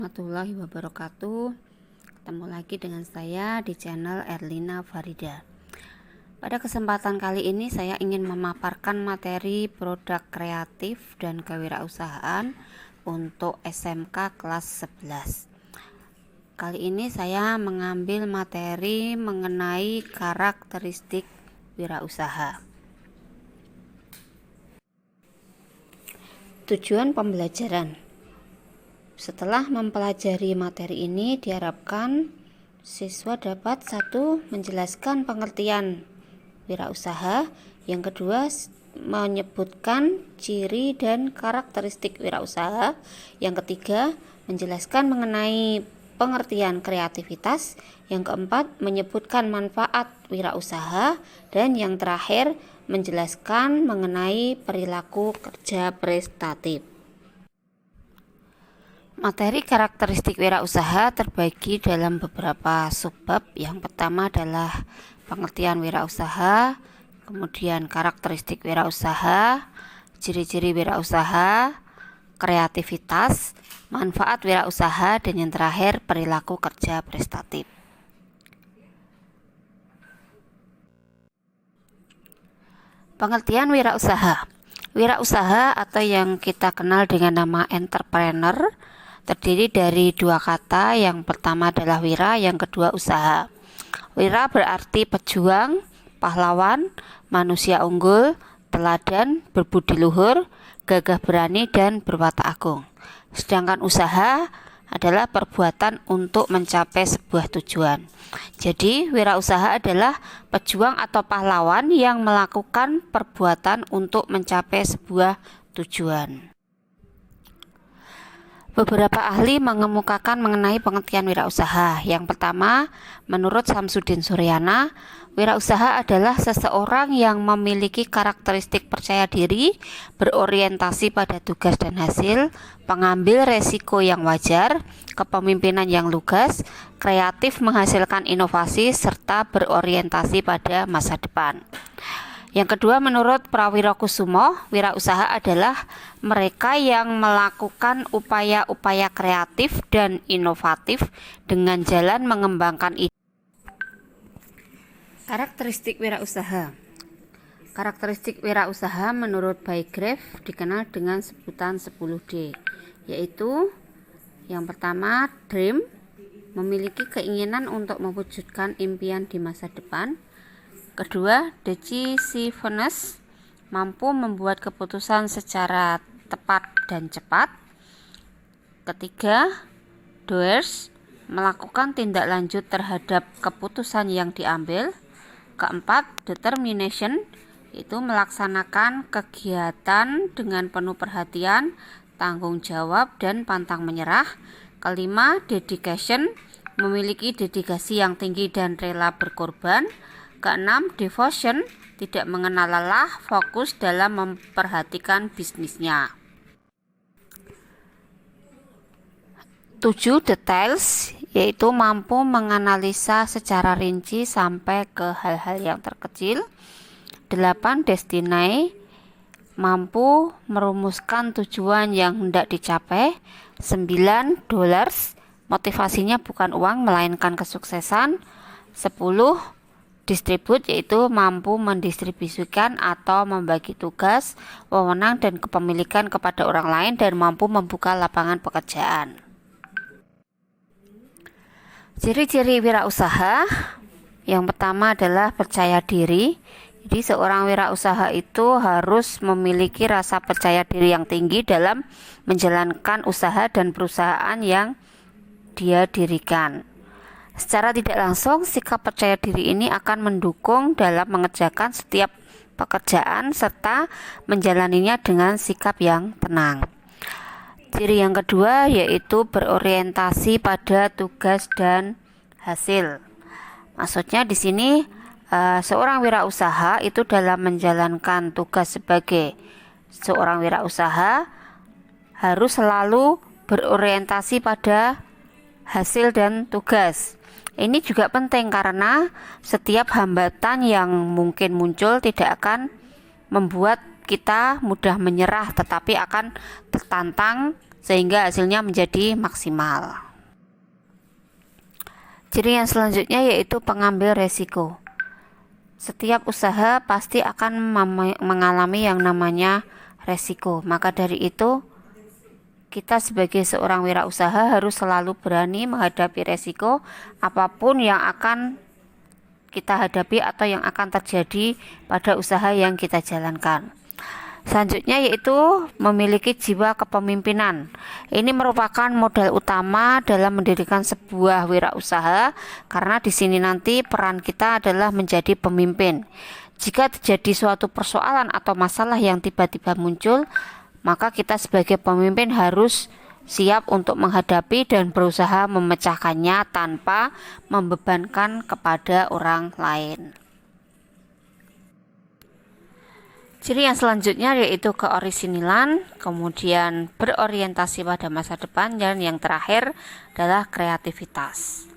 Warahmatullahi wabarakatuh. Ketemu lagi dengan saya di channel Erlina Farida. Pada kesempatan kali ini saya ingin memaparkan materi produk kreatif dan kewirausahaan untuk SMK kelas 11. Kali ini saya mengambil materi mengenai karakteristik wirausaha. Tujuan pembelajaran. Setelah mempelajari materi ini, diharapkan siswa dapat satu, menjelaskan pengertian wirausaha, yang kedua menyebutkan ciri dan karakteristik wirausaha, yang ketiga menjelaskan mengenai pengertian kreativitas, yang keempat menyebutkan manfaat wirausaha, dan yang terakhir menjelaskan mengenai perilaku kerja prestatif. Materi karakteristik wirausaha terbagi dalam beberapa subbab. Yang pertama adalah pengertian wirausaha, kemudian karakteristik wirausaha, ciri-ciri wirausaha, kreativitas, manfaat wirausaha, dan yang terakhir perilaku kerja prestatif. Pengertian wirausaha. Wirausaha atau yang kita kenal dengan nama entrepreneur terdiri dari dua kata. Yang pertama adalah wira, yang kedua usaha. Wira berarti pejuang, pahlawan, manusia unggul, teladan, berbudi luhur, gagah berani, dan berwatak agung. Sedangkan usaha adalah perbuatan untuk mencapai sebuah tujuan. Jadi, wirausaha adalah pejuang atau pahlawan yang melakukan perbuatan untuk mencapai sebuah tujuan. Beberapa ahli mengemukakan mengenai pengertian wirausaha. Yang pertama, menurut Samsudin Suryana, wirausaha adalah seseorang yang memiliki karakteristik percaya diri, berorientasi pada tugas dan hasil, pengambil resiko yang wajar, kepemimpinan yang lugas, kreatif menghasilkan inovasi, serta berorientasi pada masa depan. Yang kedua, menurut Prawirakusumo, wirausaha adalah mereka yang melakukan upaya-upaya kreatif dan inovatif dengan jalan mengembangkan ide. Karakteristik wirausaha. Karakteristik wirausaha menurut Bygrave dikenal dengan sebutan 10D, yaitu yang pertama, dream, memiliki keinginan untuk mewujudkan impian di masa depan. Kedua, decisiveness, mampu membuat keputusan secara tepat dan cepat. Ketiga, doers, melakukan tindak lanjut terhadap keputusan yang diambil. Keempat, determination, itu melaksanakan kegiatan dengan penuh perhatian, tanggung jawab, dan pantang menyerah. Kelima, dedication, memiliki dedikasi yang tinggi dan rela berkorban. Keenam, devotion, tidak mengenal lelah, fokus dalam memperhatikan bisnisnya. 7, details, yaitu mampu menganalisa secara rinci sampai ke hal-hal yang terkecil. 8, destiny, mampu merumuskan tujuan yang hendak dicapai. 9, dollars, motivasinya bukan uang melainkan kesuksesan. 10, distribute, yaitu mampu mendistribusikan atau membagi tugas, wewenang, dan kepemilikan kepada orang lain dan mampu membuka lapangan pekerjaan. Ciri-ciri wirausaha. Yang pertama adalah percaya diri. Jadi seorang wirausaha itu harus memiliki rasa percaya diri yang tinggi dalam menjalankan usaha dan perusahaan yang dia dirikan. Secara tidak langsung, sikap percaya diri ini akan mendukung dalam mengerjakan setiap pekerjaan serta menjalaninya dengan sikap yang tenang. Ciri yang kedua yaitu berorientasi pada tugas dan hasil. Maksudnya di sini seorang wirausaha itu dalam menjalankan tugas sebagai seorang wirausaha harus selalu berorientasi pada hasil dan tugas. Ini juga penting karena setiap hambatan yang mungkin muncul tidak akan membuat kita mudah menyerah, tetapi akan tertantang sehingga hasilnya menjadi maksimal. Ciri yang selanjutnya yaitu pengambil resiko. Setiap usaha pasti akan mengalami yang namanya resiko. Maka dari itu, kita sebagai seorang wirausaha harus selalu berani menghadapi resiko apapun yang akan kita hadapi atau yang akan terjadi pada usaha yang kita jalankan. Selanjutnya yaitu memiliki jiwa kepemimpinan. Ini merupakan modal utama dalam mendirikan sebuah wirausaha, karena di sini nanti peran kita adalah menjadi pemimpin. Jika terjadi suatu persoalan atau masalah yang tiba-tiba muncul, maka kita sebagai pemimpin harus siap untuk menghadapi dan berusaha memecahkannya tanpa membebankan kepada orang lain. Ciri yang selanjutnya yaitu keorisinilan, kemudian berorientasi pada masa depan, dan yang terakhir adalah kreativitas.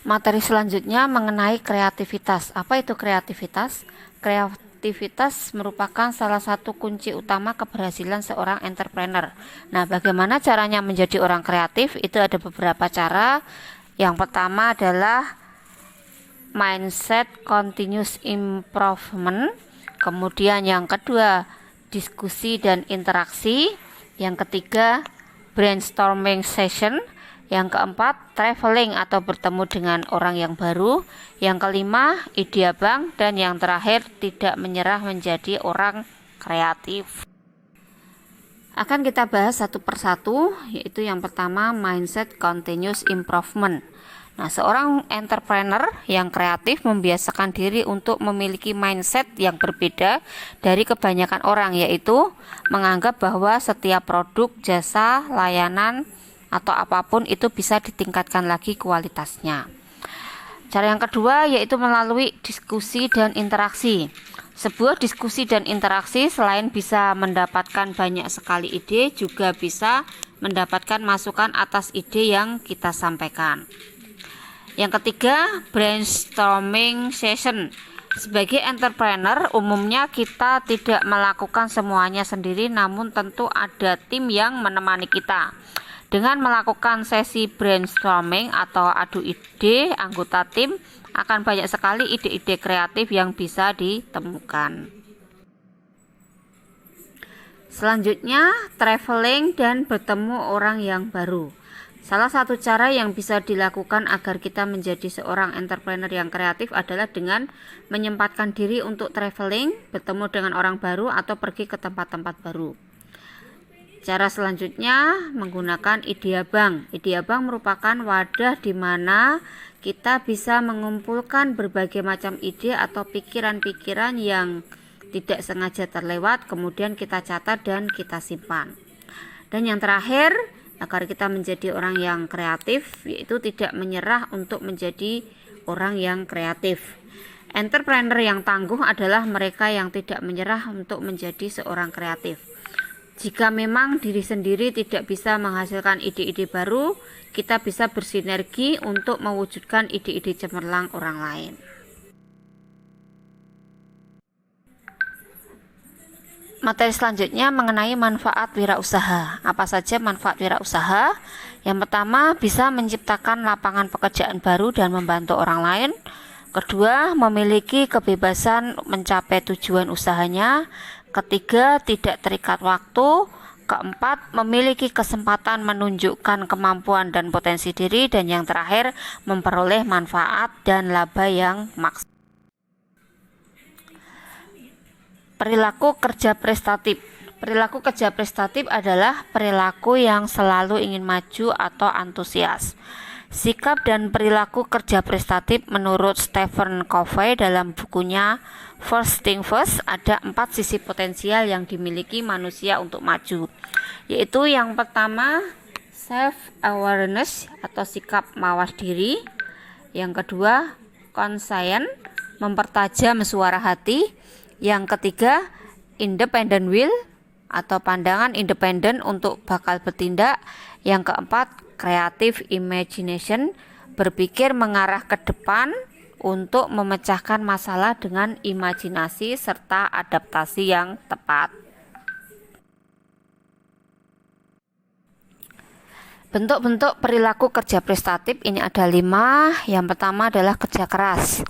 Materi selanjutnya mengenai kreativitas. Apa itu kreativitas? Kreativitas merupakan salah satu kunci utama keberhasilan seorang entrepreneur. Nah, bagaimana caranya menjadi orang kreatif? Itu ada beberapa cara. Yang pertama adalah mindset continuous improvement. Kemudian yang kedua, diskusi dan interaksi. Yang ketiga, brainstorming session. Yang keempat, traveling atau bertemu dengan orang yang baru. Yang kelima, ide abang. Dan yang terakhir, tidak menyerah menjadi orang kreatif. Akan kita bahas satu persatu, yaitu yang pertama, mindset continuous improvement. Nah, seorang entrepreneur yang kreatif membiasakan diri untuk memiliki mindset yang berbeda dari kebanyakan orang, yaitu menganggap bahwa setiap produk, jasa, layanan, atau apapun itu bisa ditingkatkan lagi kualitasnya. Cara yang kedua yaitu melalui diskusi dan interaksi. Sebuah diskusi dan interaksi selain bisa mendapatkan banyak sekali ide, juga bisa mendapatkan masukan atas ide yang kita sampaikan. Yang ketiga, brainstorming session. Sebagai entrepreneur, umumnya kita tidak melakukan semuanya sendiri, namun tentu ada tim yang menemani kita. Dengan melakukan sesi brainstorming atau adu ide, anggota tim akan banyak sekali ide-ide kreatif yang bisa ditemukan. Selanjutnya, traveling dan bertemu orang yang baru. Salah satu cara yang bisa dilakukan agar kita menjadi seorang entrepreneur yang kreatif adalah dengan menyempatkan diri untuk traveling, bertemu dengan orang baru, atau pergi ke tempat-tempat baru. Cara selanjutnya menggunakan ide abang. Ide abang merupakan wadah di mana kita bisa mengumpulkan berbagai macam ide atau pikiran-pikiran yang tidak sengaja terlewat, kemudian kita catat dan kita simpan. Dan yang terakhir, agar kita menjadi orang yang kreatif, yaitu tidak menyerah untuk menjadi orang yang kreatif. Entrepreneur yang tangguh adalah mereka yang tidak menyerah untuk menjadi seorang kreatif. Jika memang diri sendiri tidak bisa menghasilkan ide-ide baru, kita bisa bersinergi untuk mewujudkan ide-ide cemerlang orang lain. Materi selanjutnya mengenai manfaat wirausaha. Apa saja manfaat wirausaha? Yang pertama, bisa menciptakan lapangan pekerjaan baru dan membantu orang lain. Kedua, memiliki kebebasan mencapai tujuan usahanya. Ketiga, tidak terikat waktu. Keempat, memiliki kesempatan menunjukkan kemampuan dan potensi diri. Dan yang terakhir, memperoleh manfaat dan laba yang maksimal. Perilaku kerja prestatif. Perilaku kerja prestatif adalah perilaku yang selalu ingin maju atau antusias. Sikap dan perilaku kerja prestatif menurut Stephen Covey dalam bukunya First Thing First, ada 4 sisi potensial yang dimiliki manusia untuk maju. Yaitu yang pertama, self-awareness atau sikap mawas diri. Yang kedua, conscience, mempertajam suara hati. Yang ketiga, independent will atau pandangan independen untuk bakal bertindak. Yang keempat, creative imagination, berpikir mengarah ke depan untuk memecahkan masalah dengan imajinasi serta adaptasi yang tepat. Bentuk-bentuk perilaku kerja prestatif ini ada 5. Yang pertama adalah kerja keras.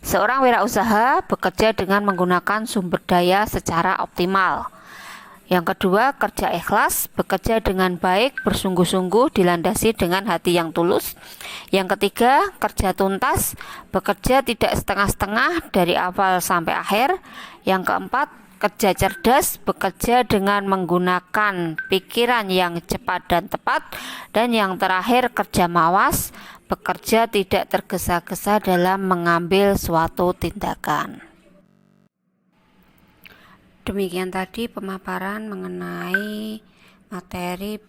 Seorang wirausaha bekerja dengan menggunakan sumber daya secara optimal. Yang kedua, kerja ikhlas, bekerja dengan baik, bersungguh-sungguh, dilandasi dengan hati yang tulus. Yang ketiga, kerja tuntas, bekerja tidak setengah-setengah dari awal sampai akhir. Yang keempat, kerja cerdas, bekerja dengan menggunakan pikiran yang cepat dan tepat. Dan yang terakhir, kerja mawas, bekerja tidak tergesa-gesa dalam mengambil suatu tindakan. Demikian tadi pemaparan mengenai materi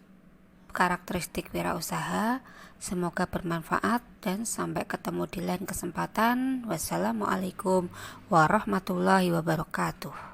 karakteristik wirausaha. Semoga bermanfaat dan sampai ketemu di lain kesempatan. Wassalamualaikum warahmatullahi wabarakatuh.